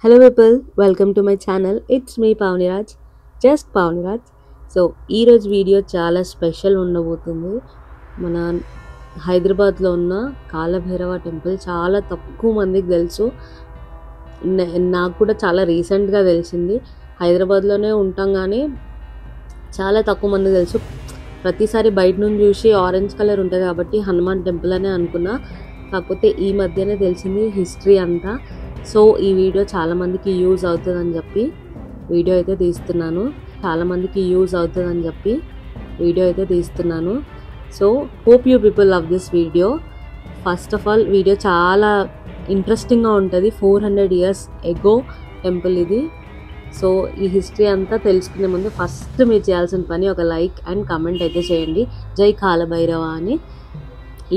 Hello people, welcome to my channel. It's me Pawniraj, just Pawniraj. So ఈరోజు video చాలా special ఉండబోతుంది. మన హైదరాబాద్లో ఉన్న కాలభైరవ టెంపుల్ చాలా తక్కువ మందికి తెలుసు. నాకు కూడా చాలా రీసెంట్గా తెలిసింది. హైదరాబాద్లోనే ఉంటాం కానీ చాలా తక్కువ మందికి తెలుసు. ప్రతిసారి బయట నుంచి చూసి ఆరెంజ్ కలర్ ఉంటుంది కాబట్టి హనుమాన్ టెంపుల్ అనే అనుకున్నా. కాకపోతే ఈ మధ్యనే తెలిసింది హిస్టరీ అంతా. సో ఈ వీడియో చాలామందికి యూజ్ అవుతుందని చెప్పి వీడియో అయితే తీస్తున్నాను. So hope you people love this video. First of all video చాలా ఇంట్రెస్టింగ్గా ఉంటుంది. 400 years ఎగో టెంపుల్ ఇది. సో ఈ హిస్టరీ అంతా తెలుసుకునే ముందు ఫస్ట్ మీరు చేయాల్సిన పని ఒక లైక్ అండ్ కమెంట్ అయితే చేయండి, జై కాలభైరవ అని.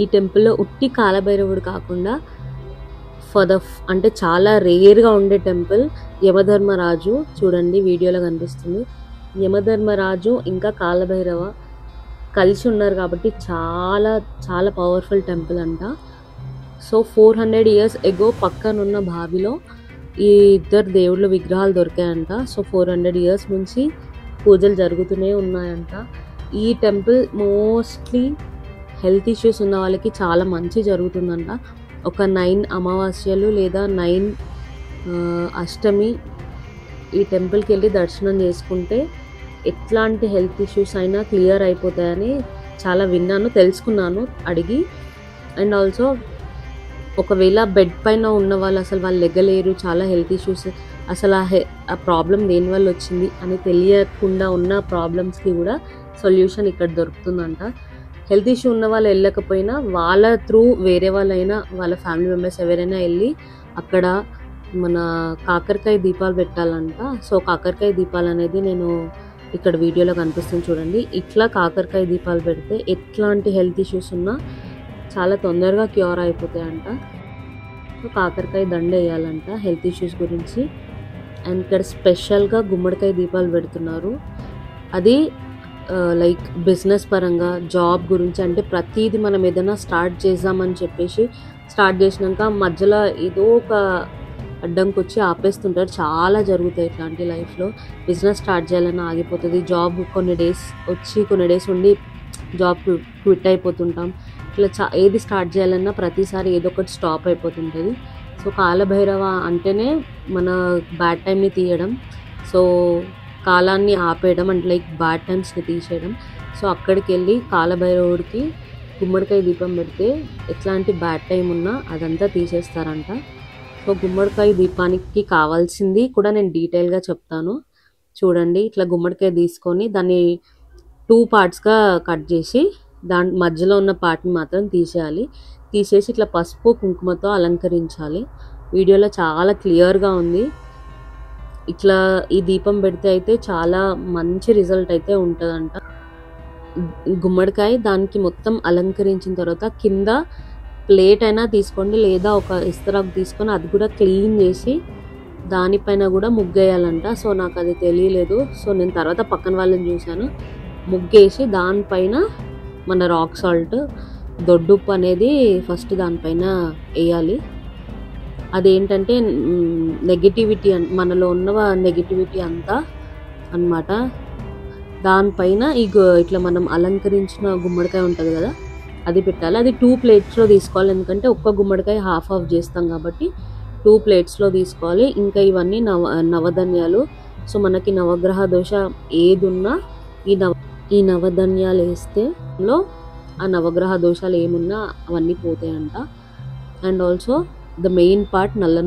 ఈ టెంపుల్లో ఉట్టి కాలభైరవుడు కాకుండా అంటే చాలా రేర్గా ఉండే టెంపుల్ యమధర్మరాజు. చూడండి వీడియోలో కనిపిస్తుంది. యమధర్మరాజు ఇంకా కాలభైరవ కలిసి ఉన్నారు కాబట్టి చాలా చాలా పవర్ఫుల్ టెంపుల్ అంట. సో 400 years ఎగో పక్కనున్న బావిలో ఈ ఇద్దరు దేవుళ్ళ విగ్రహాలు దొరికాయంట. సో 400 years నుంచి పూజలు జరుగుతూనే ఉన్నాయంట. ఈ టెంపుల్ మోస్ట్లీ హెల్త్ ఇష్యూస్ ఉన్న వాళ్ళకి చాలా మంచి జరుగుతుందంట. ఒక 9 అమావాస్యలు లేదా 9 అష్టమి ఈ టెంపుల్కి వెళ్ళి దర్శనం చేసుకుంటే ఎట్లాంటి హెల్త్ ఇష్యూస్ అయినా క్లియర్ అయిపోతాయని చాలా విన్నాను, తెలుసుకున్నాను అడిగి. అండ్ ఆల్సో ఒకవేళ బెడ్ పైన ఉన్న వాళ్ళు అసలు వాళ్ళు లెగ్గలేరు, చాలా హెల్త్ ఇష్యూస్, అసలు ఆ ప్రాబ్లం దేనివల్ల వచ్చింది అని తెలియకుండా ఉన్న ప్రాబ్లమ్స్కి కూడా సొల్యూషన్ ఇక్కడ దొరుకుతుందంట. హెల్త్ ఇష్యూ ఉన్న వాళ్ళు వెళ్ళకపోయినా వాళ్ళ త్రూ వేరే వాళ్ళైనా వాళ్ళ ఫ్యామిలీ మెంబర్స్ ఎవరైనా వెళ్ళి అక్కడ మన కాకరకాయ దీపాలు పెట్టాలంట. సో కాకరకాయ దీపాలు అనేది నేను ఇక్కడ వీడియోలో కనిపిస్తుంది చూడండి. ఇట్లా కాకరకాయ దీపాలు పెడితే ఎట్లాంటి హెల్త్ ఇష్యూస్ ఉన్నా చాలా తొందరగా క్యూర్ అయిపోతాయంట. సో కాకరకాయ దండ వేయాలంట హెల్త్ ఇష్యూస్ గురించి. అండ్ ఇక్కడ స్పెషల్గా గుమ్మడికాయ దీపాలు పెడుతున్నారు. అది లైక్ బిజినెస్ పరంగా, జాబ్ గురించి, అంటే ప్రతిదీ మనం ఏదైనా స్టార్ట్ చేద్దామని చెప్పేసి స్టార్ట్ చేసినాక మధ్యలో ఏదో ఒక అడ్డంకి వచ్చి ఆపేస్తుంటారు. చాలా జరుగుతాయి ఇట్లాంటి లైఫ్లో. బిజినెస్ స్టార్ట్ చేయాలన్నా ఆగిపోతుంది. జాబ్ కొన్ని డేస్ ఉండి జాబ్ క్విట్ అయిపోతుంటాం. ఇట్లా ఏది స్టార్ట్ చేయాలన్నా ప్రతిసారి ఏదో ఒకటి స్టాప్ అయిపోతుంటుంది. సో కాలభైరవ అంటేనే మన బ్యాడ్ టైంని తీయడం, సో కాలాన్ని ఆపేయడం, అంటే లైక్ బ్యాడ్ టైమ్స్ని తీసేయడం. సో అక్కడికి వెళ్ళి కాలభైరవుడికి గుమ్మడికాయ దీపం పెడితే ఎట్లాంటి బ్యాడ్ టైం ఉన్నా అదంతా తీసేస్తారంట. సో గుమ్మడికాయ దీపానికి కావాల్సింది కూడా నేను డీటెయిల్గా చెప్తాను చూడండి. ఇట్లా గుమ్మడికాయ తీసుకొని దాన్ని 2 partsగా కట్ చేసి దాని మధ్యలో ఉన్న పార్ట్ని మాత్రం తీసేసి ఇట్లా పసుపు కుంకుమతో అలంకరించాలి. వీడియోలో చాలా క్లియర్గా ఉంది. ఇట్లా ఈ దీపం పెడితే అయితే చాలా మంచి రిజల్ట్ అయితే ఉంటుందంట. గుమ్మడికాయ దానికి మొత్తం అలంకరించిన తర్వాత కింద ప్లేట్ అయినా తీసుకోండి, లేదా ఒక ఇస్తరాకు తీసుకొని అది కూడా క్లీన్ చేసి దానిపైన కూడా ముగ్గేయాలంట. సో నాకు అది తెలియలేదు. సో నేను తర్వాత పక్కన వాళ్ళని చూశాను. ముగ్గేసి దానిపైన మన రాక్ సాల్ట్, దొడ్డుప్పు అనేది ఫస్ట్ దానిపైన వేయాలి. అదేంటంటే నెగిటివిటీ, మనలో ఉన్న నెగిటివిటీ అంతా అన్నమాట. దానిపైన ఇట్లా మనం అలంకరించిన గుమ్మడికాయ ఉంటుంది కదా, అది పెట్టాలి. అది 2 plates తీసుకోవాలి. ఎందుకంటే ఒక్క గుమ్మడికాయ హాఫ్ చేస్తాం కాబట్టి 2 plates తీసుకోవాలి. ఇంకా ఇవన్నీ నవధాన్యాలు. సో మనకి నవగ్రహ దోష ఏది ఉన్నా ఈ నవధాన్యాలు వేస్తే ఆ నవగ్రహ దోషాలు ఏమున్నా అవన్నీ పోతాయంట. And also the main part నల్ల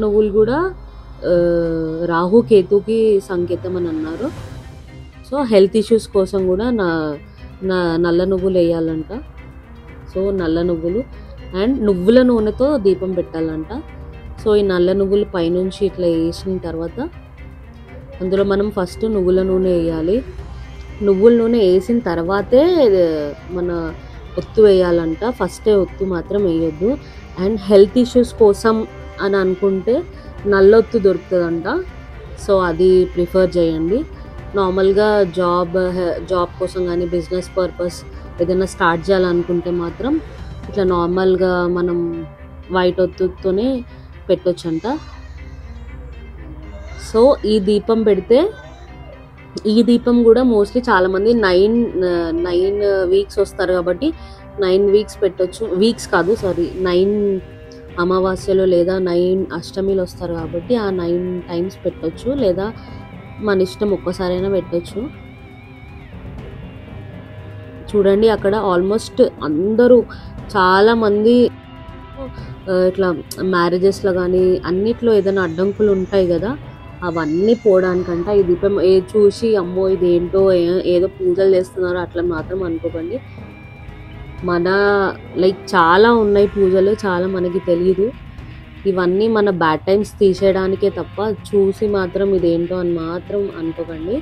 నువ్వులు కూడా రాహుకేతుకి సంకేతం అని అన్నారు. సో హెల్త్ ఇష్యూస్ కోసం కూడా నల్ల నువ్వులు వేయాలంట. సో నల్ల నువ్వులు అండ్ నువ్వుల నూనెతో దీపం పెట్టాలంట. సో ఈ నల్ల నువ్వులు పైనుంచి ఇట్లా వేసిన తర్వాత అందులో మనం ఫస్ట్ నువ్వుల నూనె వేయాలి. నువ్వుల నూనె వేసిన తర్వాతే మన ఒత్తు వేయాలంట. ఫస్టే ఒత్తు మాత్రం వేయొద్దు. అండ్ హెల్త్ ఇష్యూస్ కోసం అని అనుకుంటే నల్లొత్తు దొరుకుతుందంట. సో అది ప్రిఫర్ చేయండి. నార్మల్గా జాబ్ కోసం కానీ బిజినెస్ పర్పస్ ఏదైనా స్టార్ట్ చేయాలనుకుంటే మాత్రం ఇట్లా నార్మల్గా మనం వైట్ ఒత్తుతోనే పెట్టొచ్చంట. సో ఈ దీపం పెడితే, ఈ దీపం కూడా మోస్ట్లీ చాలామంది 9 వీక్స్ వస్తారు కాబట్టి 9 వీక్స్ పెట్టచ్చు, వీక్స్ కాదు సారీ 9 అమావాస్యలు లేదా 9 అష్టమిలు వస్తారు కాబట్టి ఆ 9 టైమ్స్ పెట్టచ్చు, లేదా మన ఇష్టం ఒక్కసారైనా పెట్టచ్చు. చూడండి అక్కడ ఆల్మోస్ట్ అందరూ చాలామంది ఇట్లా మ్యారేజెస్లో కానీ అన్నిట్లో ఏదైనా అడ్డంకులు ఉంటాయి కదా, అవన్నీ పోవడానికంట ఈ దీపం చూసి అమ్మో ఇదేంటో ఏదో పూజలు చేస్తున్నారు అట్లా మాత్రం అనుకోకండి. మన లైక్ చాలా ఉన్నాయి పూజలు, చాలా మనకి తెలియదు. ఇవన్నీ మన బ్యాడ్ టైమ్స్ తీసేయడానికే తప్ప చూసి మాత్రం ఇదేంటో అని మాత్రం అనుకోకండి.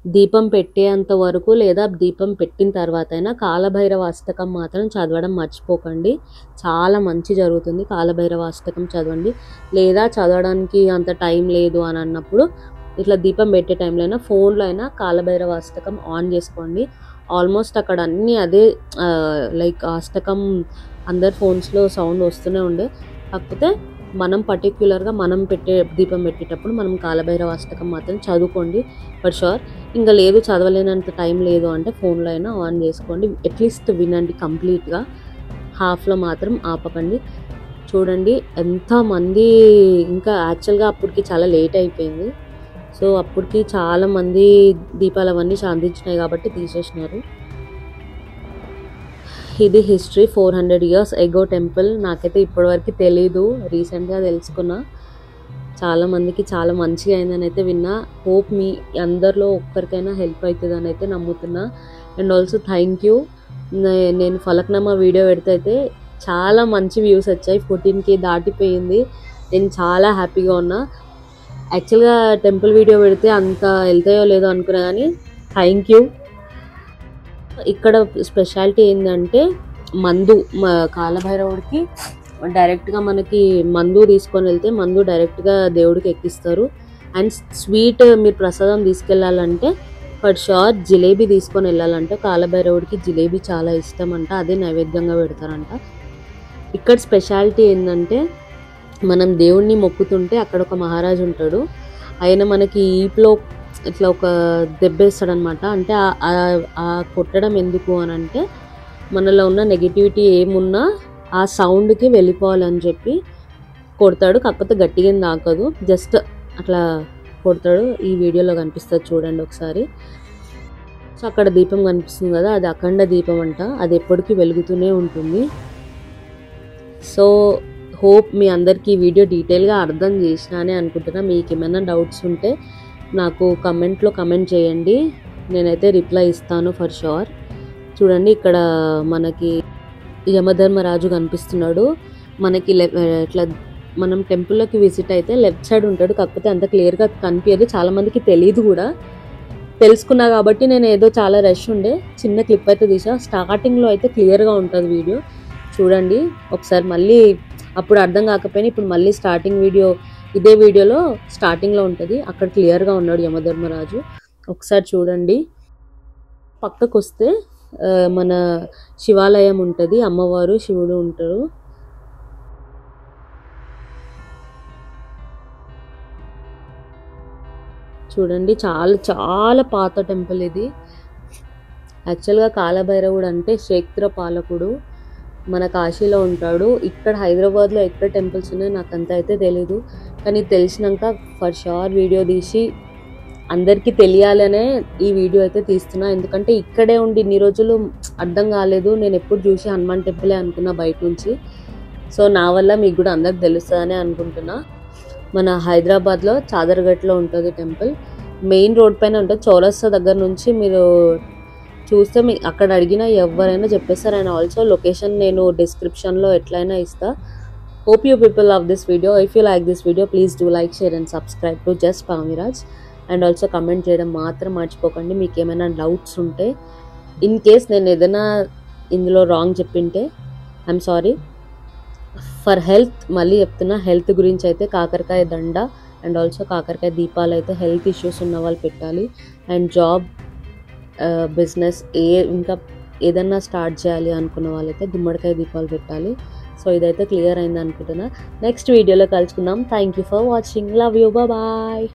దీపం పెట్టేంత వరకు లేదా దీపం పెట్టిన తర్వాత అయినా కాలభైరవ అష్టకం మాత్రం చదవడం మర్చిపోకండి. చాలా మంచి జరుగుతుంది. కాలభైరవ అష్టకం చదవండి. లేదా చదవడానికి అంత టైం లేదు అని అన్నప్పుడు ఇట్లా దీపం పెట్టే టైంలో అయినా ఫోన్లో అయినా కాలభైరవ అష్టకం ఆన్ చేసుకోండి. ఆల్మోస్ట్ అక్కడ అన్నీ అదే లైక్ అష్టకం అందరి ఫోన్స్లో సౌండ్ వస్తూనే ఉండే. కాకపోతే మనం పర్టిక్యులర్గా మనం దీపం పెట్టేటప్పుడు మనం కాలభైరవ అష్టకం మాత్రం చదువుకోండి ఫర్ షూర్. ఇంకా లేదు చదవలేనంత టైం లేదు అంటే ఫోన్లో అయినా ఆన్ చేసుకోండి. అట్లీస్ట్ వినండి కంప్లీట్గా, హాఫ్లో మాత్రం ఆపకండి. చూడండి ఎంతమంది, ఇంకా యాక్చువల్గా అప్పటికి చాలా లేట్ అయిపోయింది. సో అప్పటికి చాలామంది దీపాలు అవన్నీ శాంతించినాయి కాబట్టి తీసేసినారు. ఇది హిస్టరీ 400 years ఎగో టెంపుల్. నాకైతే ఇప్పటివరకు తెలీదు, రీసెంట్గా తెలుసుకున్నా. చాలామందికి చాలా మంచిగా అయిందని అయితే విన్నా. హోప్ మీ అందరిలో ఒక్కరికైనా హెల్ప్ అవుతుంది అని అయితే నమ్ముతున్నా. And also thank you. నేను ఫలక్నామా వీడియో పెడితే అయితే చాలా మంచి వ్యూస్ వచ్చాయి. 14K దాటిపోయింది. నేను చాలా హ్యాపీగా ఉన్నా. యాక్చువల్గా టెంపుల్ వీడియో పెడితే అంత వెళ్తాయో లేదో అనుకున్నా కానీ థ్యాంక్ యూ. ఇక్కడ స్పెషాలిటీ ఏంటంటే మందు, కాలభైరవుడికి డైరెక్ట్గా మనకి మందు తీసుకొని వెళ్తే మందు డైరెక్ట్గా దేవుడికి ఎక్కిస్తారు. అండ్ స్వీట్ మీరు ప్రసాదం తీసుకెళ్ళాలంటే ఫర్ షూర్ జిలేబీ తీసుకొని వెళ్ళాలంటే కాలభైరవుడికి జిలేబీ చాలా ఇష్టం అంట, అదే నైవేద్యంగా పెడతారంట. ఇక్కడ స్పెషాలిటీ ఏంటంటే మనం దేవుణ్ణి మొక్కుతుంటే అక్కడ ఒక మహారాజు ఉంటాడు. ఆయన మనకి ఈప్లో ఇట్లా ఒక దెబ్బేస్తాడనమాట. అంటే ఆ కొట్టడం ఎందుకు అని అంటే మనలో ఉన్న నెగిటివిటీ ఏమున్నా ఆ సౌండ్కి వెళ్ళిపోవాలని చెప్పి కొడతాడు. కాకపోతే గట్టిగా తాకదు, జస్ట్ అట్లా కొడతాడు. ఈ వీడియోలో కనిపిస్తుంది చూడండి ఒకసారి. సో అక్కడ దీపం కనిపిస్తుంది కదా, అది అఖండ దీపం అంట, అది ఎప్పటికీ వెలుగుతూనే ఉంటుంది. సో హోప్ మీ అందరికీ ఈ వీడియో డీటెయిల్గా అర్థం చేసినానే అనుకుంటున్నా. మీకు ఏమైనా డౌట్స్ ఉంటే నాకు కమెంట్లో కమెంట్ చేయండి, నేనైతే రిప్లై ఇస్తాను ఫర్ షూర్. చూడండి ఇక్కడ మనకి యమధర్మరాజు కనిపిస్తున్నాడు. మనకి ఇట్లా మనం టెంపుల్లోకి విజిట్ అయితే లెఫ్ట్ సైడ్ ఉంటాడు. కాకపోతే అంత క్లియర్గా కనిపించదు, చాలామందికి తెలియదు కూడా. తెలుసుకున్నా కాబట్టి నేను ఏదో చాలా రష్ ఉండే చిన్న క్లిప్ అయితే తీసా. స్టార్టింగ్లో అయితే క్లియర్గా ఉంటుంది వీడియో, చూడండి ఒకసారి. మళ్ళీ అప్పుడు అర్థం కాకపోయినా ఇప్పుడు మళ్ళీ స్టార్టింగ్ వీడియో ఇదే వీడియోలో స్టార్టింగ్లో ఉంటుంది, అక్కడ క్లియర్గా ఉన్నాడు యమధర్మరాజు. ఒకసారి చూడండి. పక్కకు వస్తే మన శివాలయం ఉంటుంది, అమ్మవారు శివుడు ఉంటారు. చూడండి చాలా చాలా పాత టెంపుల్ ఇది. యాక్చువల్గా కాలభైరవుడు అంటే క్షేత్ర పాలకుడు, మన కాశీలో ఉంటాడు. ఇక్కడ హైదరాబాద్లో ఎక్కడ టెంపుల్స్ ఉన్నాయో నాకు అంత అయితే తెలీదు, కానీ తెలిసినాక ఫర్ షూర్ వీడియో తీసి అందరికీ తెలియాలనే ఈ వీడియో అయితే తీస్తున్నా. ఎందుకంటే ఇక్కడే ఉండి ఇన్ని రోజులు అర్థం కాలేదు, నేను ఎప్పుడు చూసి హనుమాన్ టెంపులే అనుకున్నా బయట నుంచి. సో నా వల్ల మీకు కూడా అందరికి తెలుస్తుందని అనుకుంటున్నా. మన హైదరాబాద్లో చాదర్ఘట్లో ఉంటుంది టెంపుల్, మెయిన్ రోడ్ పైన ఉంటుంది. చౌరస్తా దగ్గర నుంచి మీరు చూస్తే మీ అక్కడ అడిగినా ఎవరైనా చెప్పేస్తారు. అండ్ ఆల్సో లొకేషన్ నేను డిస్క్రిప్షన్లో ఎట్లయినా ఇస్తా. Hope you people love this video. If you like this video please do like, share and subscribe to just Pamiraj. And also comment చేయడం మాత్రం మర్చిపోకండి. మీకు ఏమైనా డౌట్స్ ఉంటే, ఇన్ కేస్ నేను ఏదైనా ఇందులో రాంగ్ చెప్పింటే ఐఎమ్ సారీ. ఫర్ హెల్త్ మళ్ళీ చెప్తున్నా, హెల్త్ గురించి అయితే కాకరకాయ దండ అండ్ ఆల్సో కాకరకాయ దీపాలు అయితే హెల్త్ ఇష్యూస్ ఉన్న వాళ్ళు పెట్టాలి. అండ్ జాబ్, బిజినెస్ ఇంకా ఏదన్నా స్టార్ట్ చేయాలి అనుకున్న వాళ్ళైతే గుమ్మడికాయ దీపాలు పెట్టాలి. సో ఇదైతే క్లియర్ అయింది అనుకుంటున్నా. నెక్స్ట్ వీడియోలో కలుసుకుందాం. Thank you for watching. Love you. Bye.